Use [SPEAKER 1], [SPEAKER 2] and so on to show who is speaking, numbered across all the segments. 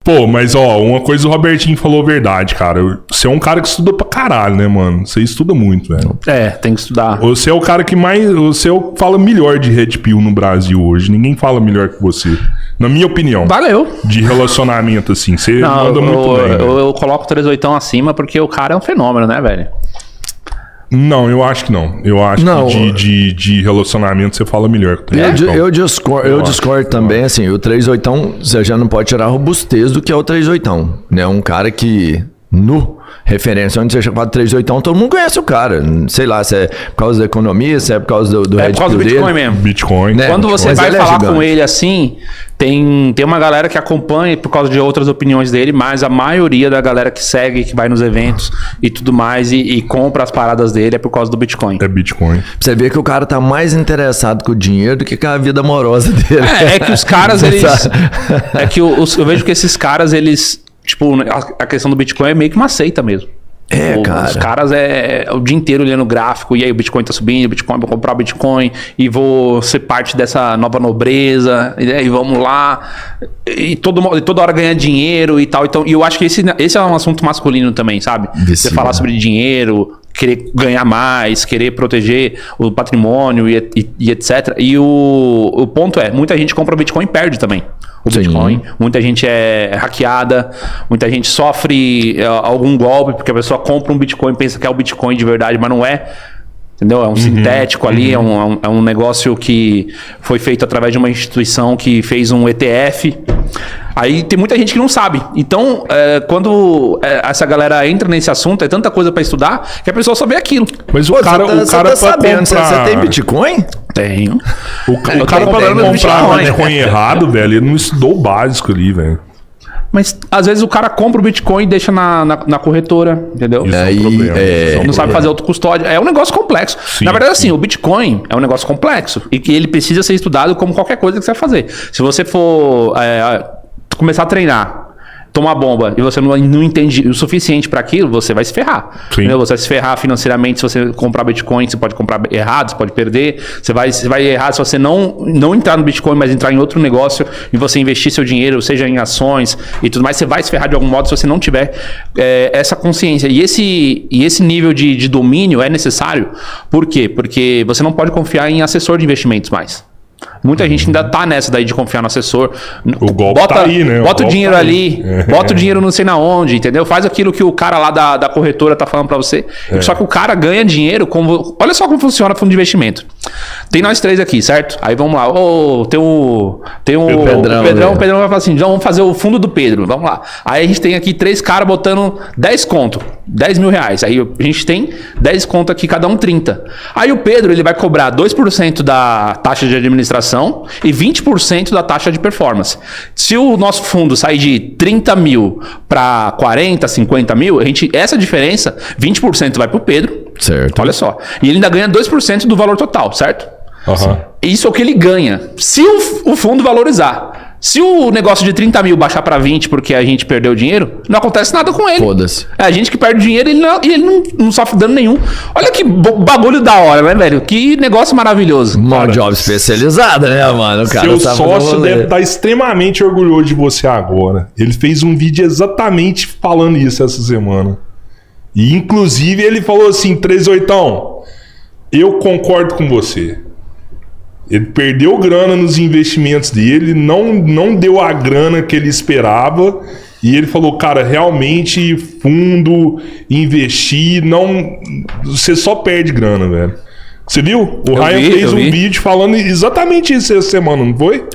[SPEAKER 1] Pô, mas ó, uma coisa o Robertinho falou verdade, cara. Você é um cara que estuda pra caralho, né, mano? Você estuda muito, velho.
[SPEAKER 2] Tem que estudar.
[SPEAKER 1] Você é o cara que mais... Você fala melhor de Red Pill no Brasil hoje. Ninguém fala melhor que você. Na minha opinião.
[SPEAKER 2] Valeu.
[SPEAKER 1] De relacionamento, assim. Você manda muito bem.
[SPEAKER 2] Eu coloco o 38 acima porque o cara é um fenômeno, né, velho?
[SPEAKER 1] Não, eu acho que não. Eu acho que de relacionamento você fala melhor que o 38.
[SPEAKER 3] Eu discordo também, assim, o 38 você já não pode tirar a robustez do que é o 38, né? Um cara que, referência, onde você chama de 38, todo mundo conhece o cara. Sei lá, se é por causa da economia, se é por causa do
[SPEAKER 2] Red Pill dele. É por causa do Bitcoin mesmo.
[SPEAKER 1] Bitcoin.
[SPEAKER 2] Né? Quando você vai falar
[SPEAKER 3] gigante
[SPEAKER 2] com ele assim, tem uma galera que acompanha por causa de outras opiniões dele, mas a maioria da galera que segue, que vai nos eventos e tudo mais e compra as paradas dele é por causa do Bitcoin.
[SPEAKER 1] É Bitcoin.
[SPEAKER 3] Você vê que o cara tá mais interessado com o dinheiro do que com a vida amorosa dele.
[SPEAKER 2] É que os caras, eles... é que eu vejo que esses caras, eles... Tipo, a questão do Bitcoin é meio que uma seita mesmo.
[SPEAKER 3] Cara.
[SPEAKER 2] Os caras o dia inteiro olhando o gráfico, e aí o Bitcoin tá subindo, o Bitcoin, vou comprar o Bitcoin, e vou ser parte dessa nova nobreza, e vamos lá, e toda hora ganhar dinheiro e tal. Então, e eu acho que esse é um assunto masculino também, sabe? Você falar sobre dinheiro, querer ganhar mais, querer proteger o patrimônio e etc. E o ponto é, muita gente compra o Bitcoin e perde também. O Bitcoin, muita gente é hackeada, muita gente sofre algum golpe, porque a pessoa compra um Bitcoin e pensa que é o Bitcoin de verdade, mas não é. Entendeu? É um sintético ali, é um negócio que foi feito através de uma instituição que fez um ETF. Aí tem muita gente que não sabe. Então, quando essa galera entra nesse assunto, é tanta coisa pra estudar que a pessoa só vê aquilo.
[SPEAKER 1] Mas o cara tá sabendo,
[SPEAKER 3] você tem Bitcoin?
[SPEAKER 2] Tenho.
[SPEAKER 1] O cara pra comprar Bitcoin errado, velho, ele não estudou o básico ali, velho.
[SPEAKER 2] Mas às vezes o cara compra o Bitcoin e deixa na corretora, entendeu?
[SPEAKER 1] Isso é um problema.
[SPEAKER 2] Não sabe fazer autocustódia. É um negócio complexo.
[SPEAKER 1] Sim,
[SPEAKER 2] na verdade, assim, o Bitcoin é um negócio complexo e que ele precisa ser estudado como qualquer coisa que você vai fazer. Se você for começar a treinar, tomar bomba e você não entende o suficiente para aquilo, você vai se ferrar. Entendeu? Você vai se ferrar financeiramente se você comprar Bitcoin, você pode comprar errado, você pode perder. Você vai errar se você não entrar no Bitcoin, mas entrar em outro negócio e você investir seu dinheiro, seja em ações e tudo mais, você vai se ferrar de algum modo se você não tiver essa consciência. E esse nível de domínio é necessário. Por quê? Porque você não pode confiar em assessor de investimentos mais. Muita gente ainda tá nessa daí de confiar no assessor.
[SPEAKER 1] O golpe tá aí, né?
[SPEAKER 2] Bota o dinheiro ali, bota o dinheiro não sei na onde, entendeu? Faz aquilo que o cara lá da corretora tá falando pra você. Só que o cara ganha dinheiro como... Olha só como funciona fundo de investimento. Tem nós três aqui, certo? Aí vamos lá. Tem o Pedrão. O Pedrão vai falar assim, vamos fazer o fundo do Pedro. Vamos lá. Aí a gente tem aqui 3 caras botando 10 conto. 10 mil reais. Aí a gente tem 10 conto aqui, cada um 30. Aí o Pedro, ele vai cobrar 2% da taxa de administração e 20% da taxa de performance. Se o nosso fundo sair de 30 mil para 40, 50 mil, essa diferença, 20% vai pro Pedro.
[SPEAKER 3] Certo.
[SPEAKER 2] Olha só. E ele ainda ganha 2% do valor total, certo?
[SPEAKER 1] Uhum.
[SPEAKER 2] Isso é o que ele ganha. Se o fundo valorizar. Se o negócio de 30 mil baixar para 20 porque a gente perdeu dinheiro, não acontece nada com ele.
[SPEAKER 3] Foda-se.
[SPEAKER 2] É a gente que perde dinheiro e ele não sofre dano nenhum. Olha que bagulho da hora, né, velho? Que negócio maravilhoso.
[SPEAKER 3] Mó job especializada, né, mano? O cara
[SPEAKER 1] seu sócio deve estar extremamente orgulhoso de você agora. Ele fez um vídeo exatamente falando isso essa semana. E inclusive ele falou assim, 38, eu concordo com você. Ele perdeu grana nos investimentos dele, não deu a grana que ele esperava. E ele falou, cara, realmente fundo, investir, você só perde grana, velho. Você viu? O Ryan fez um vídeo falando exatamente isso essa semana, não foi?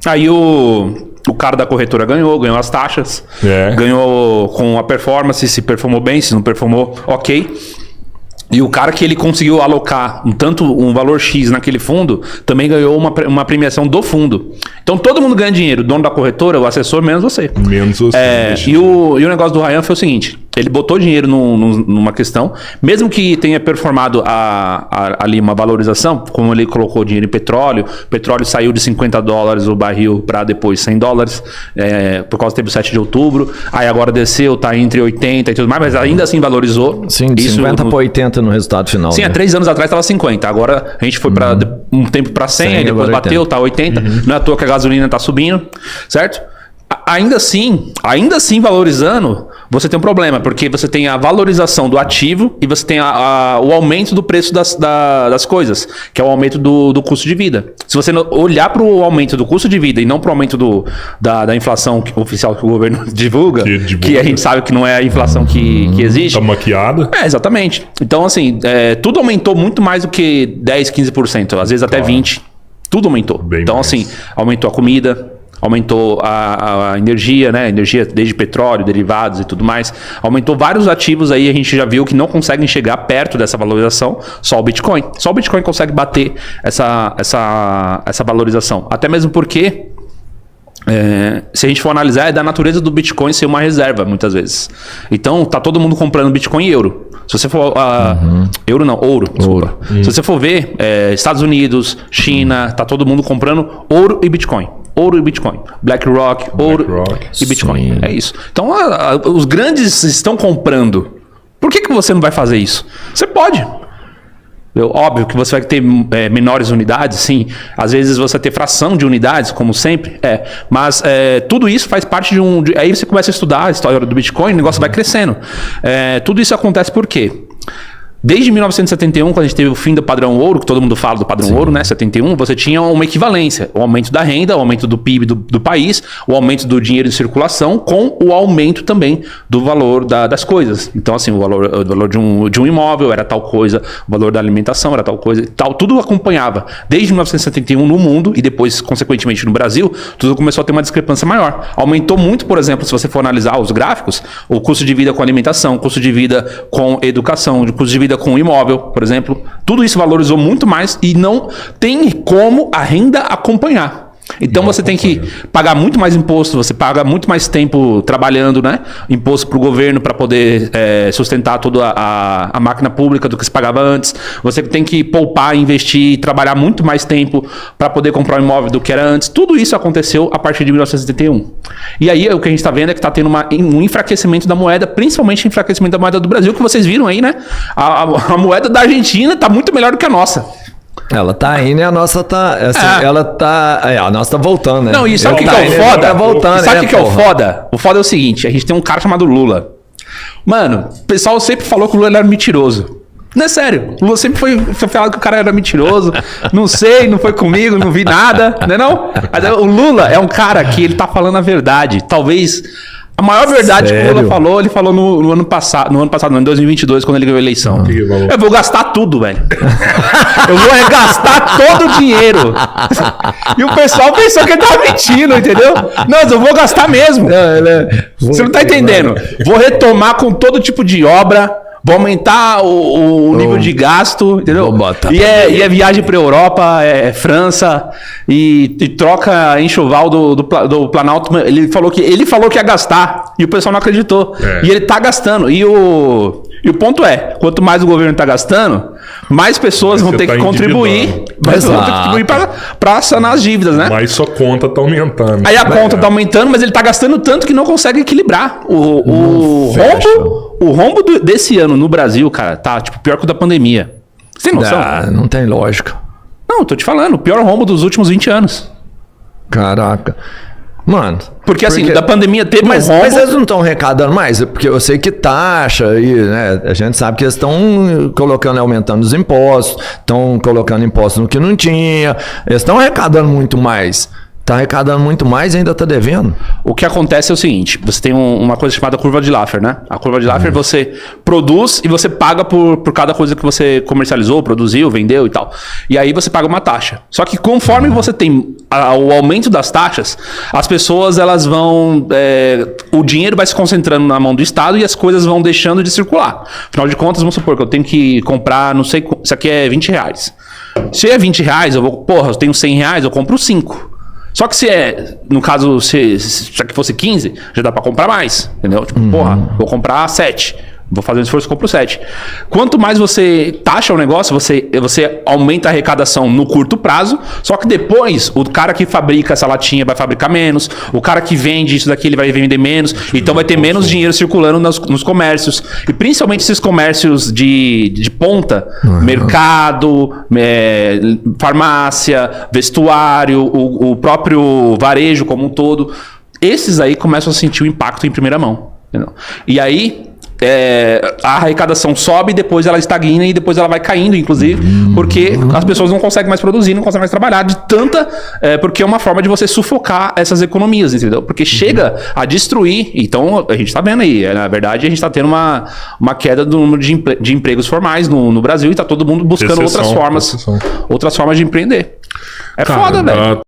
[SPEAKER 2] Aí o cara da corretora ganhou as taxas, ganhou com a performance, se performou bem, se não performou, ok. E o cara que ele conseguiu alocar um valor X naquele fundo, também ganhou uma premiação do fundo. Então todo mundo ganha dinheiro, o dono da corretora, o assessor, menos você.
[SPEAKER 1] Menos você.
[SPEAKER 2] E o negócio do Ryan foi o seguinte, ele botou dinheiro numa questão, mesmo que tenha performado ali uma valorização, como ele colocou dinheiro em petróleo, o petróleo saiu de $50 o barril para depois $100, por causa teve o 7 de outubro, aí agora desceu, tá entre 80 e tudo mais, mas ainda assim valorizou.
[SPEAKER 3] Sim, de 50 para 80 no resultado final.
[SPEAKER 2] Sim,
[SPEAKER 3] né?
[SPEAKER 2] há 3 anos atrás estava 50, agora a gente foi para um tempo para 100, aí depois bateu, 80. Não é à toa que a gasolina tá subindo, certo? Ainda assim valorizando, você tem um problema, porque você tem a valorização do ativo e você tem o aumento do preço das coisas, que é o aumento do custo de vida. Se você olhar para o aumento do custo de vida e não para o aumento da inflação oficial que o governo divulga, que a gente sabe que não é a inflação que existe.
[SPEAKER 1] Tá maquiada.
[SPEAKER 2] Exatamente. Então, assim, tudo aumentou muito mais do que 10, 15%, às vezes até 20%. Tudo aumentou.
[SPEAKER 1] Bem
[SPEAKER 2] então,
[SPEAKER 1] mais.
[SPEAKER 2] assim, aumentou a comida, aumentou a energia, né? Energia desde petróleo, derivados e tudo mais. Aumentou vários ativos aí, a gente já viu que não conseguem chegar perto dessa valorização, só o Bitcoin. Só o Bitcoin consegue bater essa valorização. Até mesmo porque, se a gente for analisar, é da natureza do Bitcoin ser uma reserva, muitas vezes. Então, tá todo mundo comprando Bitcoin e euro. Se você for... Euro não, ouro. Desculpa. Se você for ver, Estados Unidos, China, tá todo mundo comprando ouro e Bitcoin. Ouro e Bitcoin. BlackRock, ouro e Bitcoin.
[SPEAKER 3] Sim.
[SPEAKER 2] É isso. Então, os grandes estão comprando. Por que você não vai fazer isso? Você pode. Óbvio que você vai ter menores unidades, sim. Às vezes você vai ter fração de unidades, como sempre. Mas tudo isso faz parte de aí você começa a estudar a história do Bitcoin, o negócio vai crescendo. Tudo isso acontece por quê? Desde 1971, quando a gente teve o fim do padrão ouro, que todo mundo fala do padrão ouro, né? 71, você tinha uma equivalência. O aumento da renda, o aumento do PIB do país, o aumento do dinheiro em circulação, com o aumento também do valor das coisas. Então, assim, o valor de um imóvel era tal coisa, o valor da alimentação era tal coisa, tal. Tudo acompanhava. Desde 1971 no mundo e depois, consequentemente, no Brasil, tudo começou a ter uma discrepância maior. Aumentou muito, por exemplo, se você for analisar os gráficos, o custo de vida com alimentação, o custo de vida com educação, o custo de vida com imóvel, por exemplo. Tudo isso valorizou muito mais e não tem como a renda acompanhar. Então você tem que pagar muito mais imposto, você paga muito mais tempo trabalhando, né? Imposto para o governo para poder sustentar toda a máquina pública do que se pagava antes. Você tem que poupar, investir, trabalhar muito mais tempo para poder comprar um imóvel do que era antes. Tudo isso aconteceu a partir de 1971. E aí o que a gente está vendo é que está tendo um enfraquecimento da moeda, principalmente enfraquecimento da moeda do Brasil, que vocês viram aí, né? A moeda da Argentina está muito melhor do que a nossa.
[SPEAKER 3] Ela tá indo e a nossa tá. Assim, ela tá. A nossa tá voltando, né?
[SPEAKER 2] Não, e sabe o que é o foda?
[SPEAKER 3] Tá voltando,
[SPEAKER 2] sabe o que é o foda? O foda é o seguinte: a gente tem um cara chamado Lula. Mano, o pessoal sempre falou que o Lula era mentiroso. Não é sério. O Lula sempre foi falado que o cara era mentiroso. Não sei, não foi comigo, não vi nada. Não é não? Mas o Lula é um cara que ele tá falando a verdade. Talvez. A maior verdade que o Lula falou, ele falou no ano passado, em 2022, quando ele ganhou a eleição. Eu vou gastar tudo, velho. Eu vou gastar todo o dinheiro. E o pessoal pensou que ele tava mentindo, entendeu? Não, eu vou gastar mesmo. Você não tá entendendo. Vou retomar com todo tipo de obra. Vou aumentar o nível de gasto, entendeu? E é viagem para Europa, é França, e troca enxoval do Planalto. Ele falou que ia gastar, e o pessoal não acreditou. E ele tá gastando. E o ponto é, quanto mais o governo tá gastando, mais pessoas vão ter que contribuir. Mas vão ter que contribuir para sanar as dívidas, né?
[SPEAKER 1] Mas sua conta tá aumentando.
[SPEAKER 2] Aí a conta tá aumentando, mas ele tá gastando tanto que não consegue equilibrar. O rombo desse ano no Brasil, cara, tá tipo pior que o da pandemia. Você tem noção?
[SPEAKER 3] Não tem lógica.
[SPEAKER 2] Não, tô te falando, o pior rombo dos últimos 20 anos.
[SPEAKER 3] Caraca. Mano.
[SPEAKER 2] Porque assim, da pandemia teve um rombo.
[SPEAKER 3] Mas eles não estão arrecadando mais? Porque eu sei que taxa e, né, a gente sabe que eles estão colocando, aumentando os impostos, estão colocando impostos no que não tinha. Eles estão arrecadando muito mais. Tá arrecadando muito mais e ainda tá devendo.
[SPEAKER 2] O que acontece é o seguinte, você tem uma coisa chamada curva de Laffer, né? A curva de Laffer você produz e você paga por cada coisa que você comercializou, produziu, vendeu e tal. E aí você paga uma taxa. Só que conforme você tem o aumento das taxas, as pessoas elas vão... o dinheiro vai se concentrando na mão do Estado e as coisas vão deixando de circular. Afinal de contas, vamos supor que eu tenho que comprar, não sei, isso aqui é R$20. Se é R$20, eu tenho R$100, eu compro 5. Só que no caso, se aqui fosse 15, já dá pra comprar mais, entendeu? Tipo, vou comprar 7. Vou fazer um esforço e compro 7. Quanto mais você taxa o negócio, você aumenta a arrecadação no curto prazo, só que depois o cara que fabrica essa latinha vai fabricar menos, o cara que vende isso daqui ele vai vender menos, então vai ter menos dinheiro circulando nos comércios. E principalmente esses comércios de ponta, mercado, farmácia, vestuário, o próprio varejo como um todo. Esses aí começam a sentir o impacto em primeira mão. Entendeu? E aí a arrecadação sobe, depois ela estagna e depois ela vai caindo, inclusive, porque as pessoas não conseguem mais produzir, não conseguem mais trabalhar de tanta... porque é uma forma de você sufocar essas economias, entendeu? Porque chega a destruir. Então, a gente tá vendo aí, na verdade, a gente tá tendo uma queda do número de empregos formais no Brasil e tá todo mundo buscando outras formas de empreender. É foda, velho.